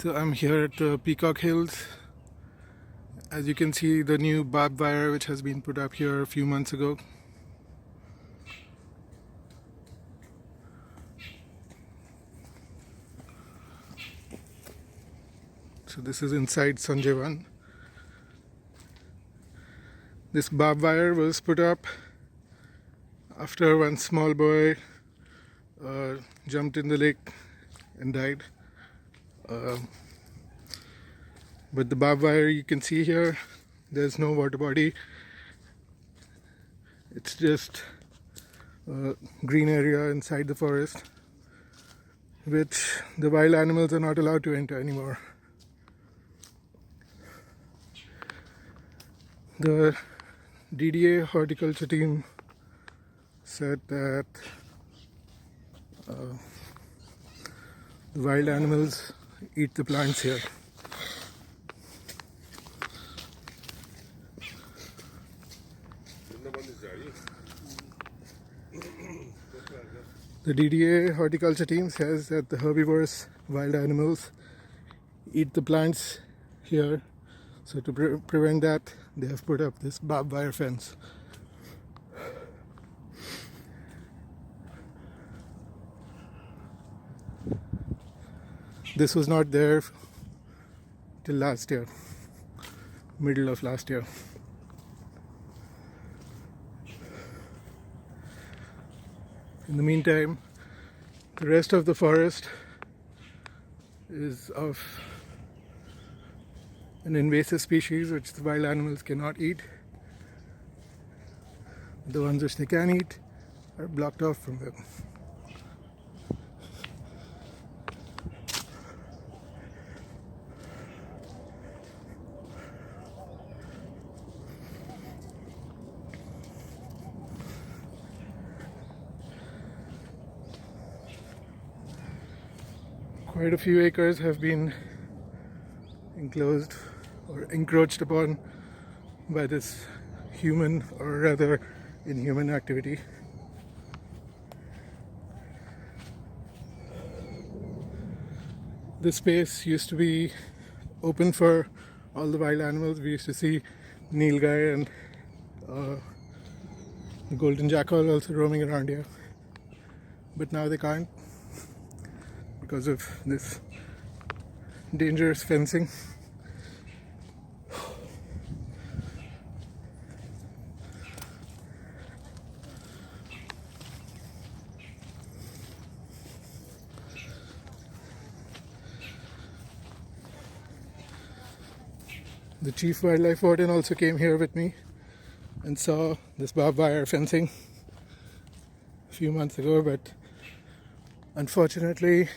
So I'm here at the Peacock Hills. As you can see, the new barbed wire which has been put up here a few months ago. So this is inside Sanjay 1. This barbed wire was put up after one small boy jumped in the lake and died. But the barbed wire you can see here, there's no water body. It's just a green area inside the forest, which the wild animals are not allowed to enter anymore. The DDA horticulture team said that the wild animals eat the plants here. The DDA horticulture team says that the herbivorous wild animals eat the plants here, so to prevent that, they have put up this barbed wire fence. This was not there till last year, middle of last year. In the meantime, the rest of the forest is of an invasive species which the wild animals cannot eat. The ones which they can eat are blocked off from them. Quite a few acres have been enclosed or encroached upon by this human, or rather inhuman activity. This space used to be open for all the wild animals. We used to see nilgai and the golden jackal also roaming around here, but now they can't because of this dangerous fencing. The Chief Wildlife Warden also came here with me and saw this barbed wire fencing a few months ago, but unfortunately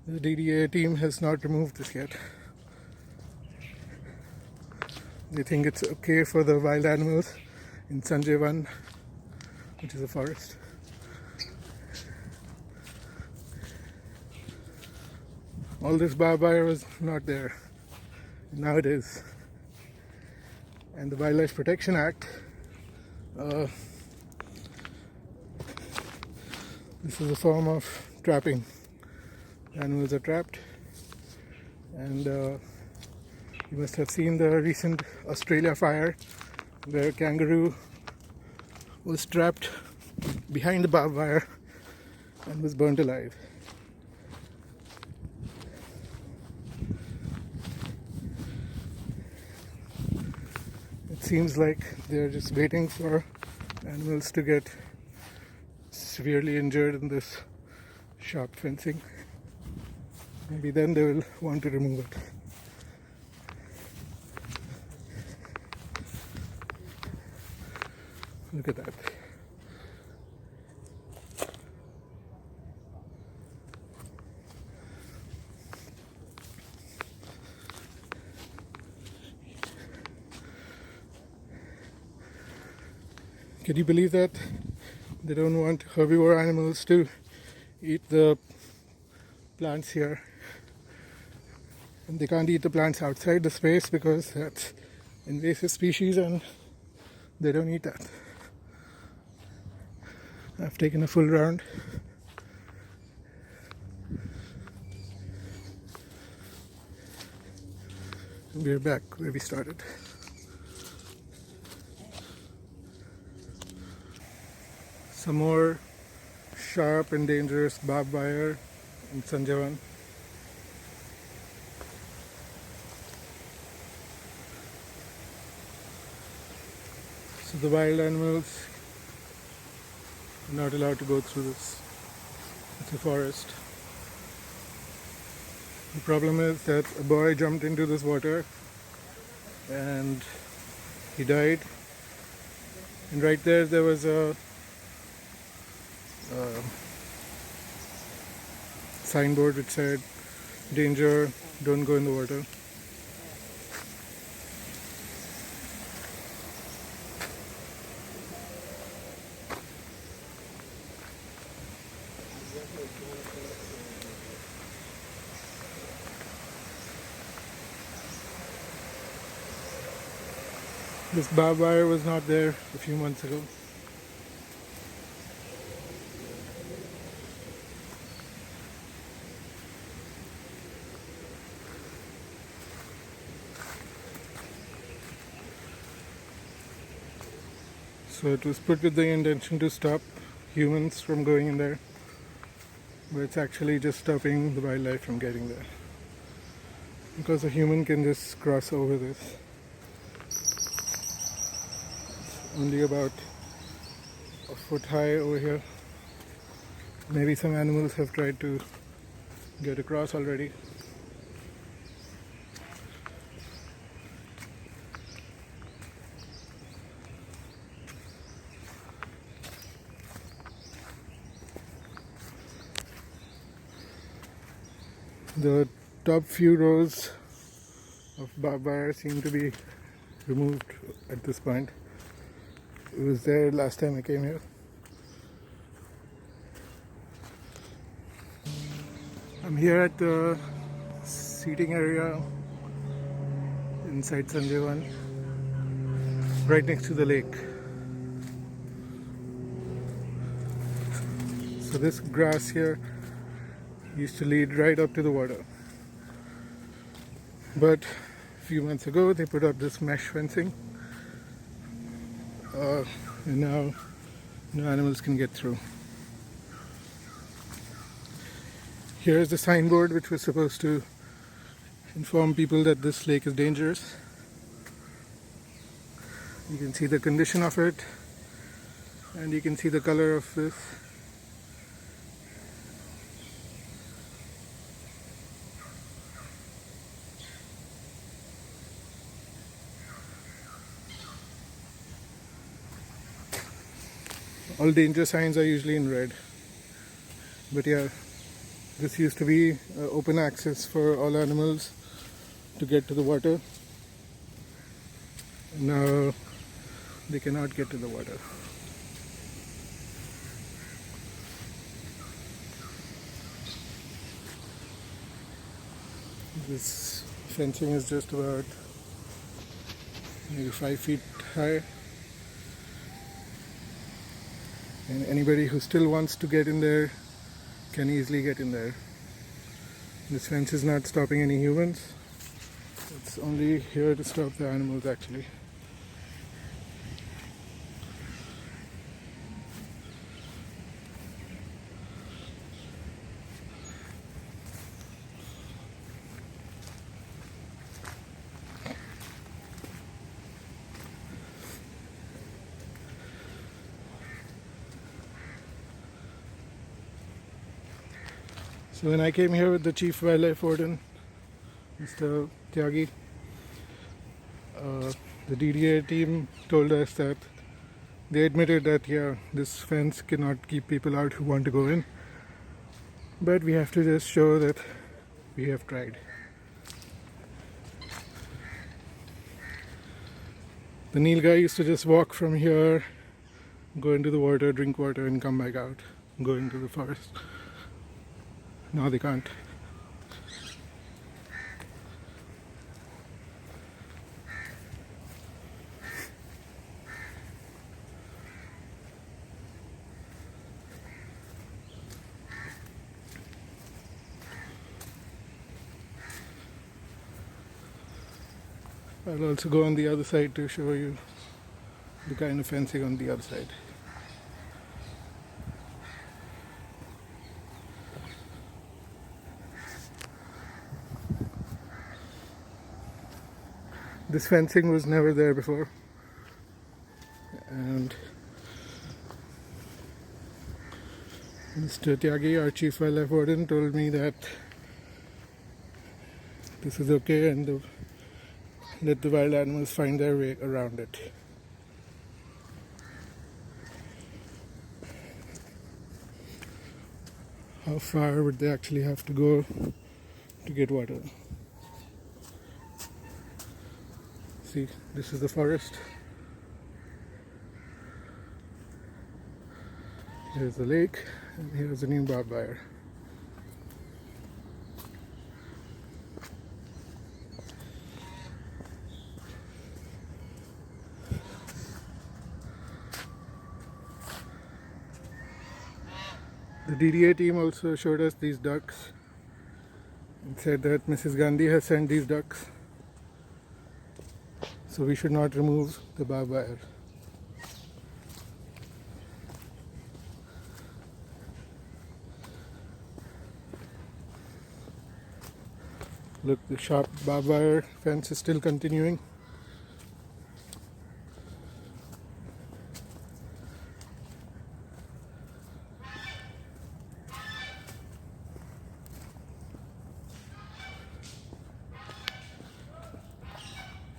the DDA team has not removed this yet. They think it's okay for the wild animals in Sanjay 1, which is a forest. All this barbed wire was not there. Now it is. And the Wildlife Protection Act, this is a form of trapping. Animals are trapped, and you must have seen the recent Australia fire where a kangaroo was trapped behind the barbed wire and was burnt alive. It seems like they're just waiting for animals to get severely injured in this sharp fencing. Maybe then they will want to remove it. Look at that. Can you believe that? They don't want herbivore animals to eat the plants here. And they can't eat the plants outside the space because that's invasive species and they don't eat that. I've taken a full round. we're back where we started. Some more sharp and dangerous barbwire in Sanjay. So the wild animals are not allowed to go through this. It's a forest. The problem is that a boy jumped into this water and he died. And right there was a signboard which said, "Danger, don't go in the water." This barbwire was not there a few months ago. So it was put with the intention to stop humans from going in there, but it's actually just stopping the wildlife from getting there, because a human can just cross over this. It's only about a foot high over here. Maybe some animals have tried to get across already. The top few rows of barbwire seem to be removed at this point. It was there last time I came here. I'm here at the seating area inside Sanjay, right next to the lake. So this grass here used to lead right up to the water, but a few months ago they put up this mesh fencing, and now no animals can get through. Here is the signboard which was supposed to inform people that this lake is dangerous. You can see the condition of it, and you can see the color of this. All danger signs are usually in red, but yeah, this used to be open access for all animals to get to the water. Now they cannot get to the water. This fencing is just about maybe 5 feet high, and anybody who still wants to get in there can easily get in there. This fence is not stopping any humans. It's only here to stop the animals actually. So when I came here with the Chief Wildlife Warden, Mr. Tyagi, the DDA team told us that they admitted that yeah, this fence cannot keep people out who want to go in, but we have to just show that we have tried. The Nil guy used to just walk from here, go into the water, drink water, and come back out, go into the forest. Now they can't. I'll also go on the other side to show you the kind of fencing on the other side. This fencing was never there before, and Mr. Tyagi, our Chief Wildlife Warden, told me that this is okay and let the wild animals find their way around it. How far would they actually have to go to get water? See, this is the forest. Here's the lake, and here's the new Barbwire. The DDA team also showed us these ducks and said that Mrs. Gandhi has sent these ducks, so we should not remove the Barbwire. Look, the sharp Barbwire fence is still continuing.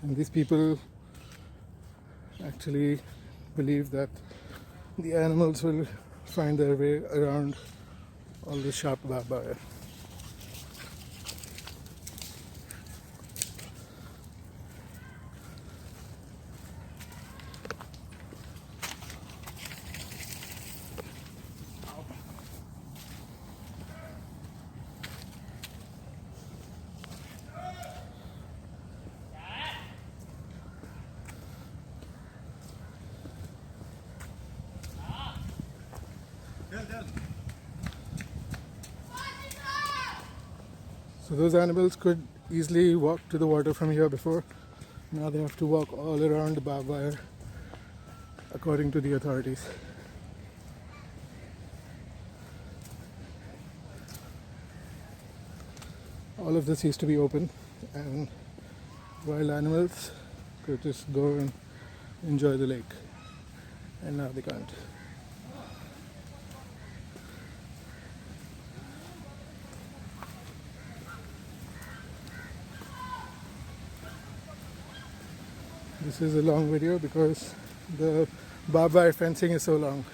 And these people actually believe that the animals will find their way around all the sharp Barbwire. So those animals could easily walk to the water from here before. Now they have to walk all around the Barbwire, according to the authorities. All of this used to be open, and wild animals could just go and enjoy the lake, and now they can't. This is a long video because the barbed wire fencing is so long.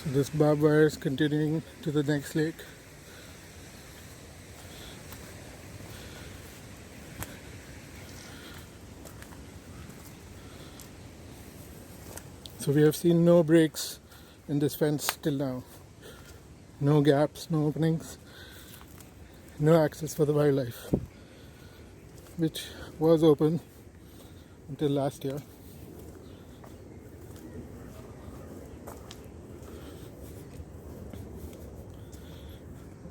So this barbed wire is continuing to the next lake. So we have seen no breaks in this fence till now. No gaps, no openings, no access for the wildlife, which was open until last year.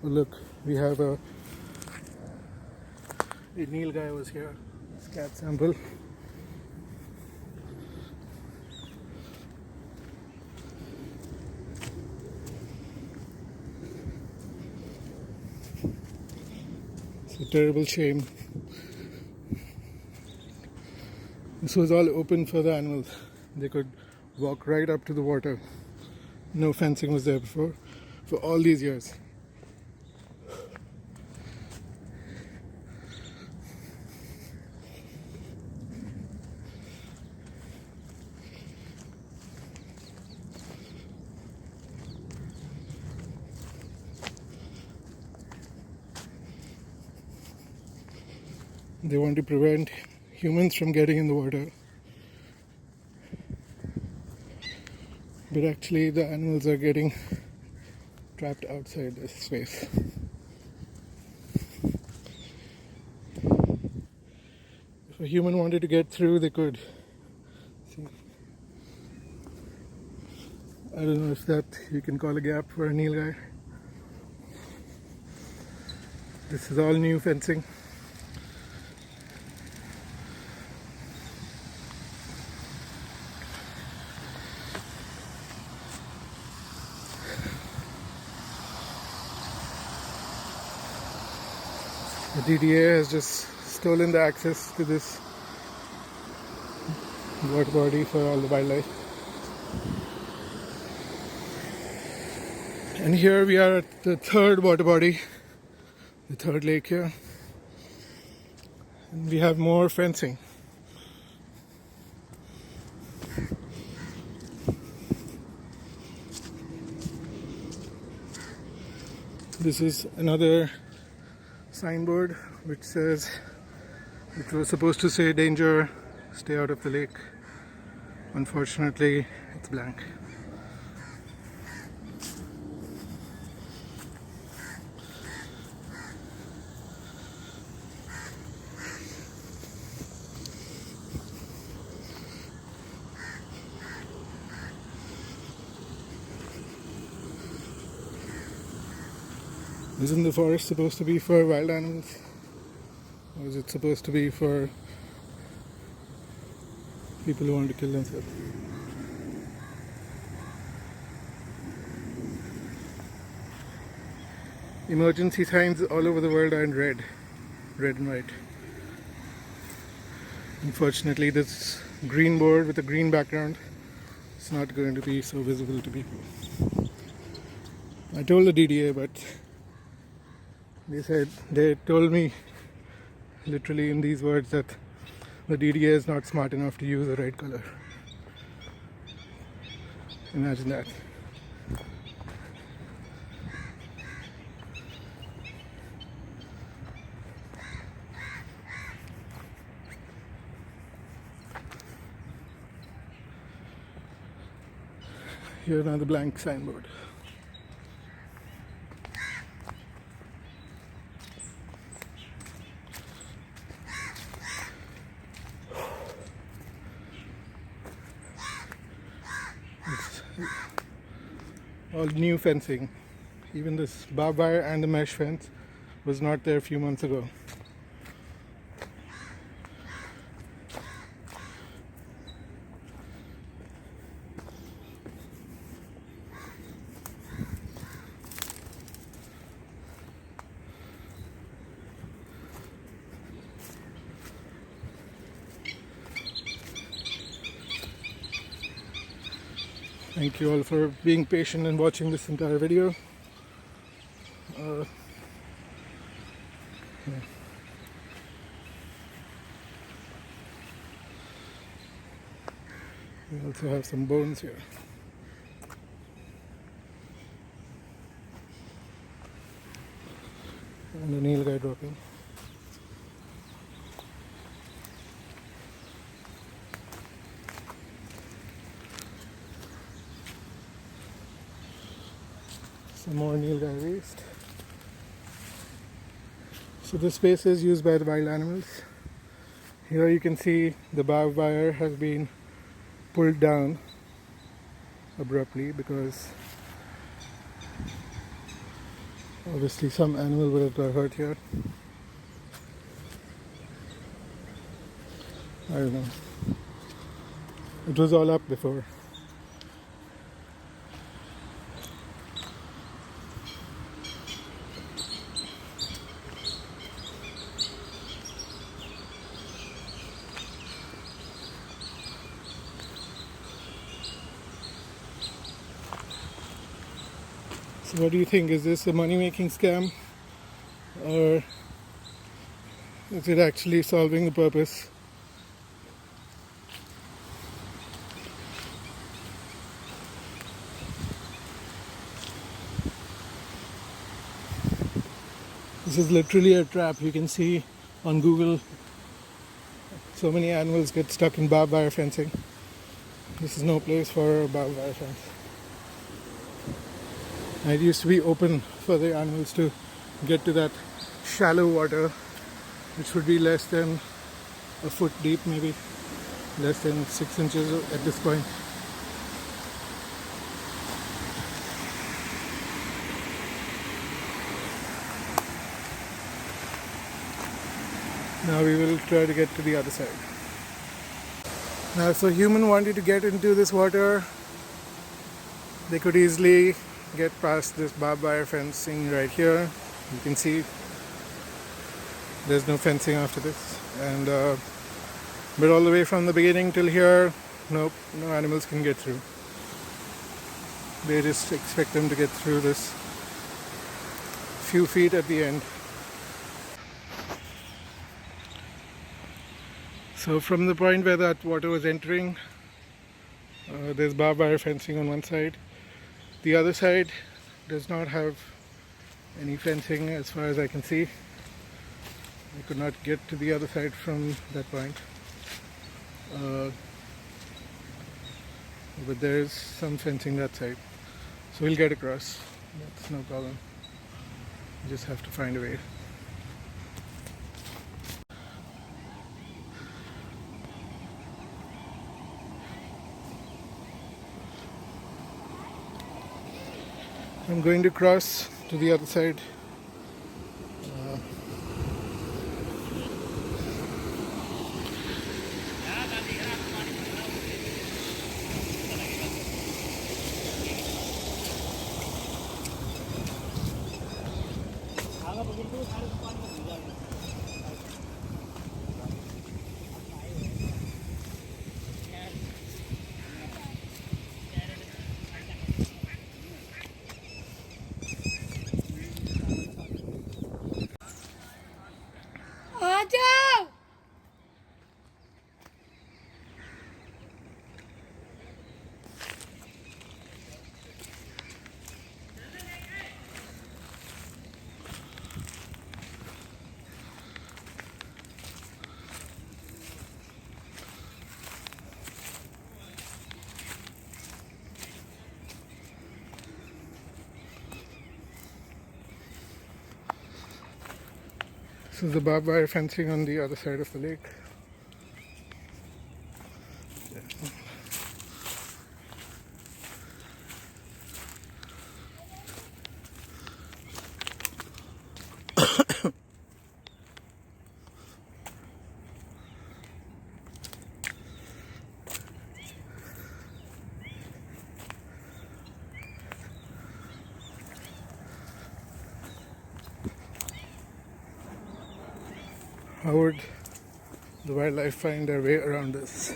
Oh, look, we have a Neil guy was here, scat sample. It's a terrible shame. This was all open for the animals. They could walk right up to the water. No fencing was there before for all these years. They want to prevent humans from getting in the water. But actually the animals are getting trapped outside this space. If a human wanted to get through, they could. See? I don't know if that you can call a gap for a nilgai. This is all new fencing. The DDA has just stolen the access to this water body for all the wildlife. And here we are at the third water body, the third lake here. And we have more fencing. This is another signboard which was supposed to say danger, stay out of the lake. Unfortunately, it's blank. Isn't the forest supposed to be for wild animals? Or is it supposed to be for people who want to kill themselves? Emergency signs all over the world are in red and white. Unfortunately, this green board with a green background is not going to be so visible to people. I told the DDA, but they told me literally in these words that the DDA is not smart enough to use the right color. Imagine that. Here another blank signboard. All new fencing. Even this barbwire and the mesh fence was not there a few months ago. Thank you all for being patient and watching this entire video. Yeah. We also have some bones here. And a nilgai dropping. Some more nilgai waste. So this space is used by the wild animals. Here you can see the barbed wire has been pulled down abruptly because obviously some animal would have got hurt here. I don't know. It was all up before. So what do you think? Is this a money-making scam, or is it actually solving the purpose? This is literally a trap. You can see on Google So many animals get stuck in barbed wire fencing. This is no place for a barbed wire fence. And it used to be open for the animals to get to that shallow water, which would be less than a foot deep, maybe less than 6 inches at this point. Now we will try to get to the other side. Now if a human wanted to get into this water, they could easily get past this barbed wire fencing right here. You can see there's no fencing after this, and but all the way from the beginning till here, nope, no animals can get through. They just expect them to get through this few feet at the end. So from the point where that water was entering, there's barbed wire fencing on one side. The other side does not have any fencing as far as I can see. I could not get to the other side from that point. But there is some fencing that side. So we'll get across. That's no problem. We just have to find a way. I'm going to cross to the other side. This is the barbed wire fencing on the other side of the lake. How would the wildlife find their way around this?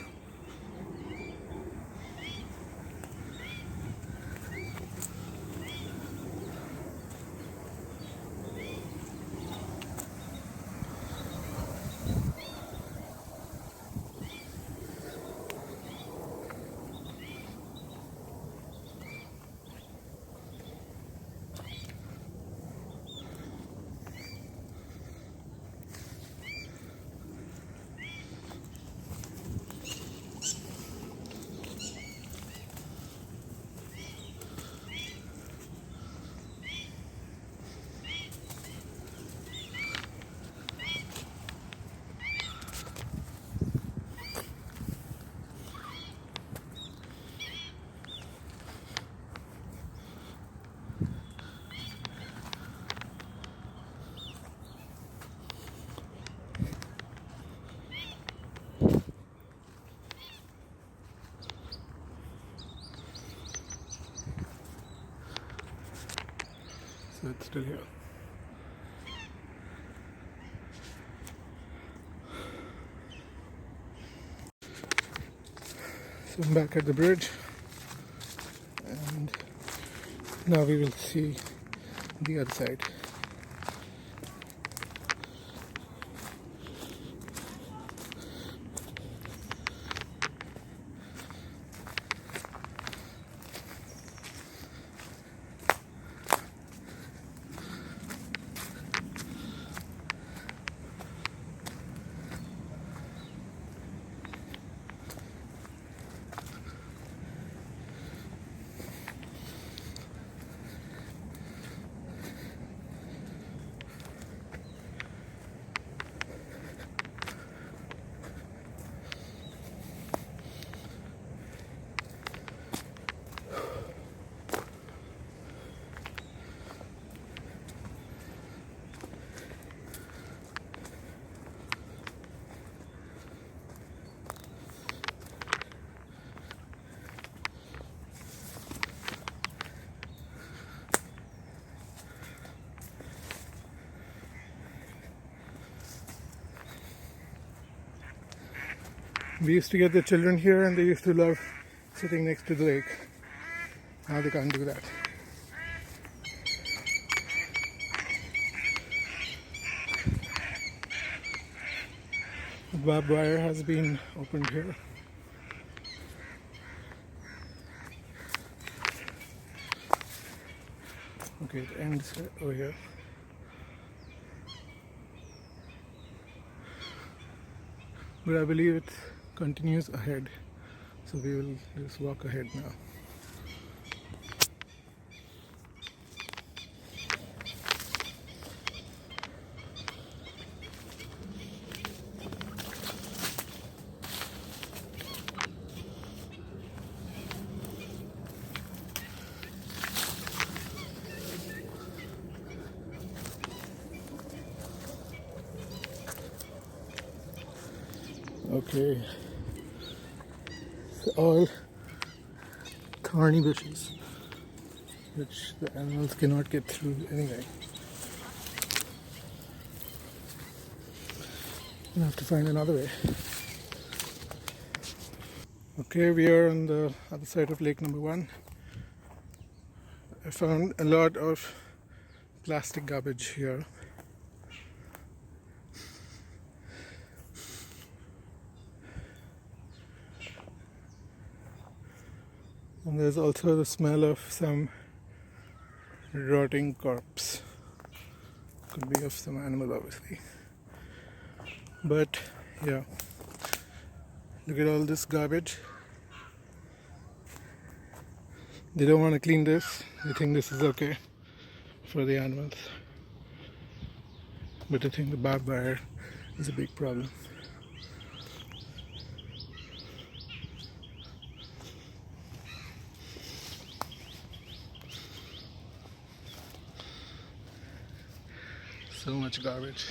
So it's still here. So I'm back at the bridge, and now we will see the other side. We used to get the children here and they used to love sitting next to the lake. Now they can't do that. The barbwire has been opened here. Okay, it ends over here. But I believe it continues ahead. So we will just walk ahead now. Okay, so all thorny bushes which the animals cannot get through anyway. We'll have to find another way. Okay, we are on the other side of lake number 1. I found a lot of plastic garbage here. And there's also the smell of some rotting corpse. Could be of some animal, obviously. But yeah, look at all this garbage. They don't want to clean this. They think this is okay for the animals. But I think the barbwire is a big problem. So much garbage.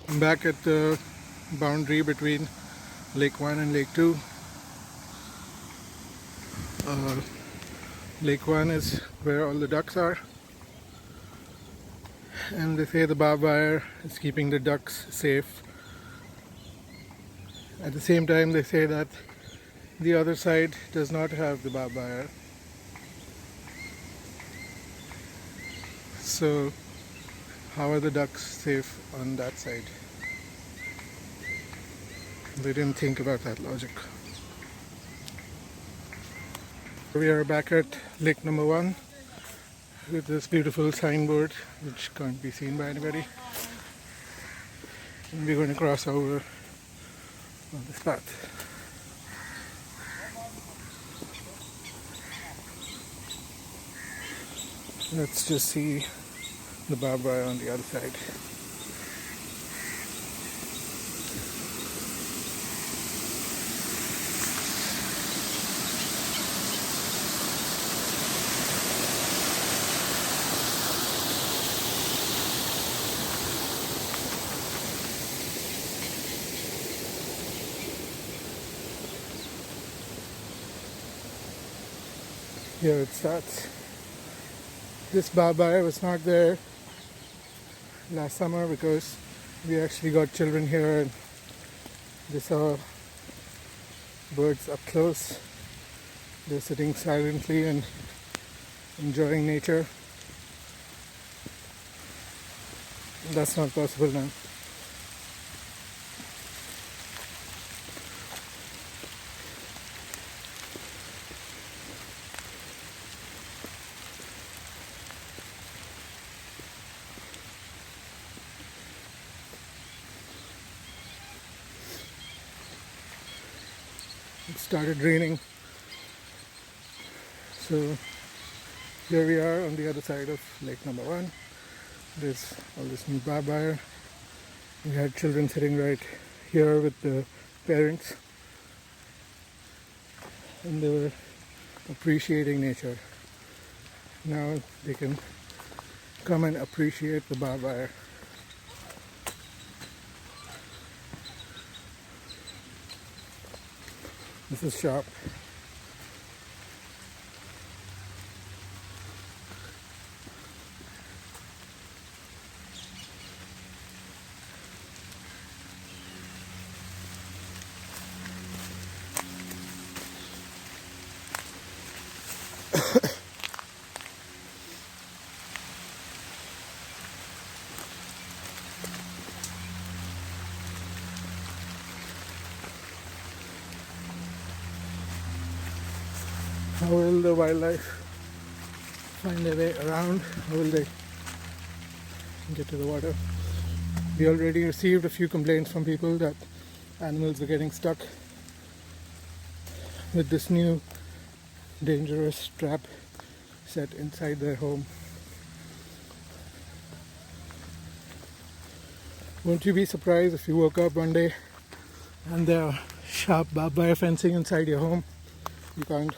I'm back at the boundary between Lake 1 and Lake 2. Lake 1 is where all the ducks are. And they say the barbwire is keeping the ducks safe. At the same time, they say that the other side does not have the barbwire. So how are the ducks safe on that side? They didn't think about that logic. We are back at lake number 1 with this beautiful signboard which can't be seen by anybody. And we're going to cross over on this path. Let's just see the barbwire on the other side. Here it starts. This barbwire was not there last summer because we actually got children here and they saw birds up close. They're sitting silently and enjoying nature. That's not possible now. It started raining, so here we are on the other side of lake number 1. There's all this new barbwire. We had children sitting right here with the parents and they were appreciating nature. Now they can come and appreciate the barbwire. This is sharp. How will the wildlife find their way around? How will they get to the water? We already received a few complaints from people that animals are getting stuck with this new dangerous trap set inside their home. Won't you be surprised if you woke up one day and there are sharp barbed wire fencing inside your home? You can't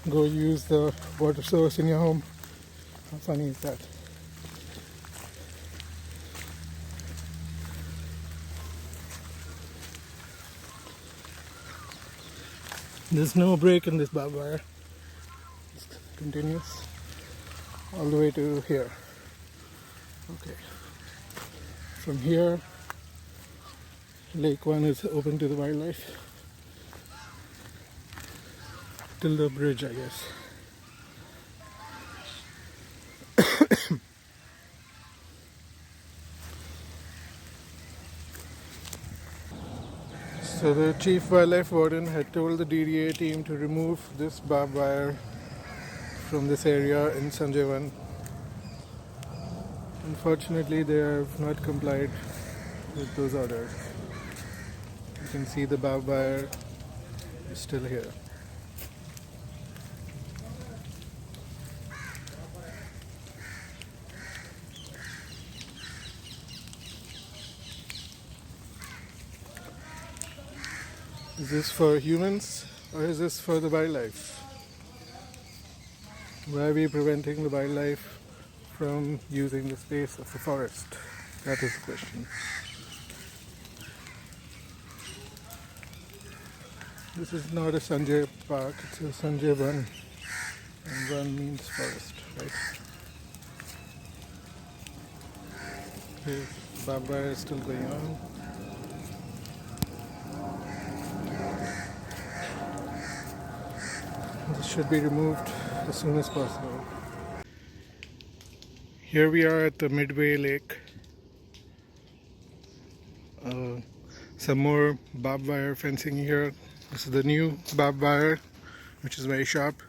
go use the water source in your home. How funny is that? There's no break in this barbed wire. It continues all the way to here. Okay. From here, Lake 1 is open to the wildlife till the bridge, I guess. So the Chief Wildlife Warden had told the DDA team to remove this barbed wire from this area in Sanjay 1. Unfortunately, they have not complied with those orders. You can see the barbed wire is still here. Is this for humans or is this for the wildlife? Why are we preventing the wildlife from using the space of the forest? That is the question. This is not a Sanjay park, it's a Sanjay 1. And 1 means forest, right? Okay, Barbwire is still going on. This should be removed as soon as possible. Here we are at the Midway Lake. Some more barbed wire fencing here. This is the new barbed wire, which is very sharp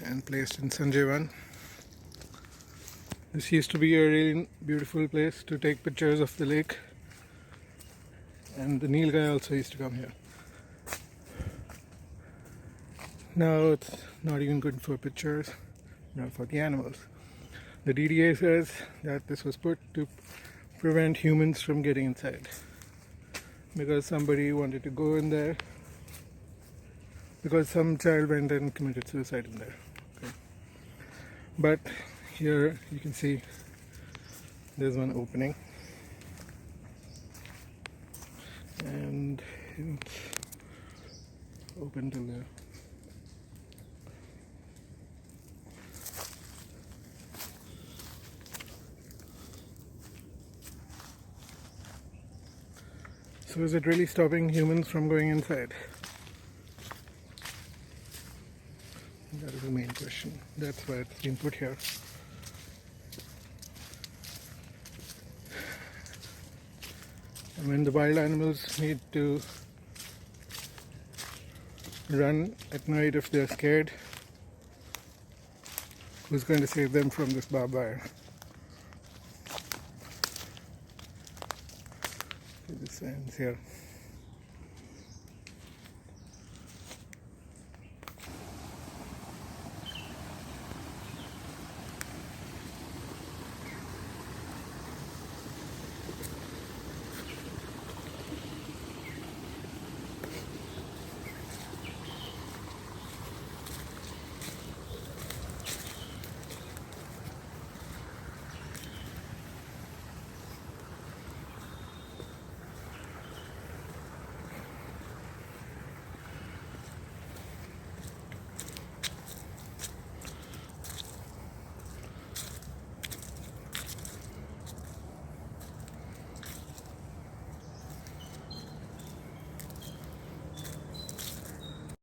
and placed in Sanjay 1. This used to be a really beautiful place to take pictures of the lake, and the Neel guy also used to come here. Now it's not even good for pictures, not for the animals. The DDA says that this was put to prevent humans from getting inside because somebody wanted to go in there, because some child went and committed suicide in there. Okay. But here you can see there's one opening, and it's open till there. So is it really stopping humans from going inside? That is the main question. That's why it's been put here. And when the wild animals need to run at night if they're scared, who's going to save them from this barbed wire? This ends here.